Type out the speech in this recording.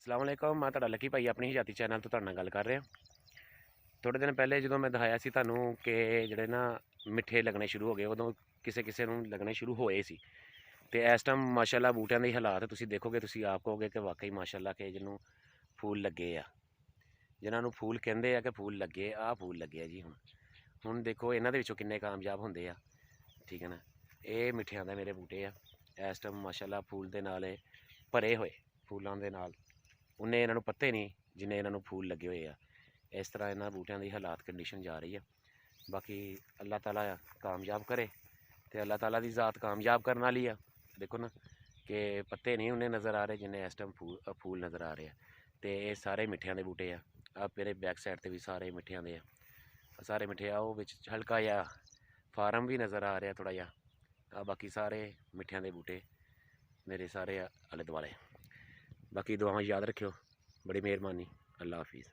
अस्सलाम वालेकुम। मैं ਤੁਹਾਡਾ ਲੱਕੀ ਭਾਈ ਆਪਣੀ ਜਾਤੀ ਚੈਨਲ ਤੋਂ ਤੁਹਾਡੇ ਨਾਲ ਗੱਲ ਕਰ ਰਿਹਾ। ਥੋੜੇ ਦਿਨ ਪਹਿਲੇ ਜਦੋਂ ਮੈਂ ਦਿਖਾਇਆ ਸੀ ਤੁਹਾਨੂੰ ਕਿ ਜਿਹੜੇ ਨਾ ਮਿੱਠੇ ਲੱਗਣੇ ਸ਼ੁਰੂ ਹੋ ਗਏ, ਉਦੋਂ ਕਿਸੇ ਕਿਸੇ ਨੂੰ ਲੱਗਣੇ ਸ਼ੁਰੂ ਹੋਏ ਸੀ। ਤੇ ਇਸ ਟਾਈਮ ਮਾਸ਼ਾਅੱਲਾ ਬੂਟਿਆਂ ਦੇ ਹਾਲਾਤ ਤੁਸੀਂ ਦੇਖੋਗੇ, ਤੁਸੀਂ ਆਪ ਕਹੋਗੇ ਕਿ ਵਾਕਈ ਮਾਸ਼ਾਅੱਲਾ ਕਿ ਜਿਹਨੂੰ ਫੁੱਲ ਲੱਗੇ ਆ, ਜਿਨ੍ਹਾਂ ਨੂੰ ਫੁੱਲ ਕਹਿੰਦੇ ਆ ਕਿ ਫੁੱਲ ਲੱਗੇ ਆ, ਫੁੱਲ ਲੱਗੇ ਆ ਜੀ। ਹੁਣ ਦੇਖੋ ਇਹਨਾਂ ਦੇ ਵਿੱਚੋਂ ਕਿੰਨੇ ਕਾਮਯਾਬ ਹੁੰਦੇ ਆ, ਠੀਕ ਹੈ ਨਾ। ਇਹ ਮਿੱਠਿਆਂ ਦੇ ਮੇਰੇ ਬੂਟੇ ਆ, ਇਸ ਟਾਈਮ ਮਾਸ਼ਾਅੱਲਾ ਫੁੱਲ ਦੇ ਨਾਲ ਭਰੇ ਹੋਏ, ਫੁੱਲਾਂ ਦੇ ਨਾਲ ਉਹਨੇ ਇਹਨਾਂ ਨੂੰ ਪੱਤੇ ਨਹੀਂ ਜਿੰਨੇ ਇਹਨਾਂ ਨੂੰ ਫੁੱਲ ਲੱਗੇ ਹੋਏ ਆ। ਇਸ ਤਰ੍ਹਾਂ ਇਹਨਾਂ ਬੂਟਿਆਂ ਦੀ ਹਾਲਾਤ ਕੰਡੀਸ਼ਨ ਜਾ ਰਹੀ ਆ। ਬਾਕੀ ਅੱਲਾਹ ਤਾਲਾ ਕਾਮਯਾਬ ਕਰੇ ਤੇ ਅੱਲਾਹ ਤਾਲਾ ਦੀ ਜ਼ਾਤ ਕਾਮਯਾਬ ਕਰਨ ਵਾਲੀ ਆ। ਦੇਖੋ ਨਾ ਕਿ ਪੱਤੇ ਨਹੀਂ ਉਹਨੇ ਨਜ਼ਰ ਆ ਰਹੇ ਜਿੰਨੇ ਇਸ ਟਾਈਮ ਫੁੱਲ ਨਜ਼ਰ ਆ ਰਹੇ ਆ। ਤੇ ਇਹ ਸਾਰੇ ਮਿੱਠਿਆਂ ਦੇ ਬੂਟੇ ਆ। ਆ ਮੇਰੇ ਬੈਕ ਸਾਈਡ ਤੇ ਵੀ ਸਾਰੇ ਮਿੱਠਿਆਂ ਦੇ ਆ, ਸਾਰੇ ਮਿੱਠੇ ਆ। ਉਹ ਵਿੱਚ ਹਲਕਾ ਜਿਹਾ ਫਾਰਮ ਵੀ ਨਜ਼ਰ ਆ ਰਿਹਾ ਥੋੜ੍ਹਾ ਜਿਹਾ। ਆ ਬਾਕੀ ਸਾਰੇ ਮਿੱਠਿਆਂ ਦੇ ਬੂਟੇ ਮੇਰੇ ਸਾਰੇ ਆਲੇ ਦੁਆਲੇ। बाकी दुआएं याद रखियो। बड़ी मेहरबानी। अल्लाह हाफिज़।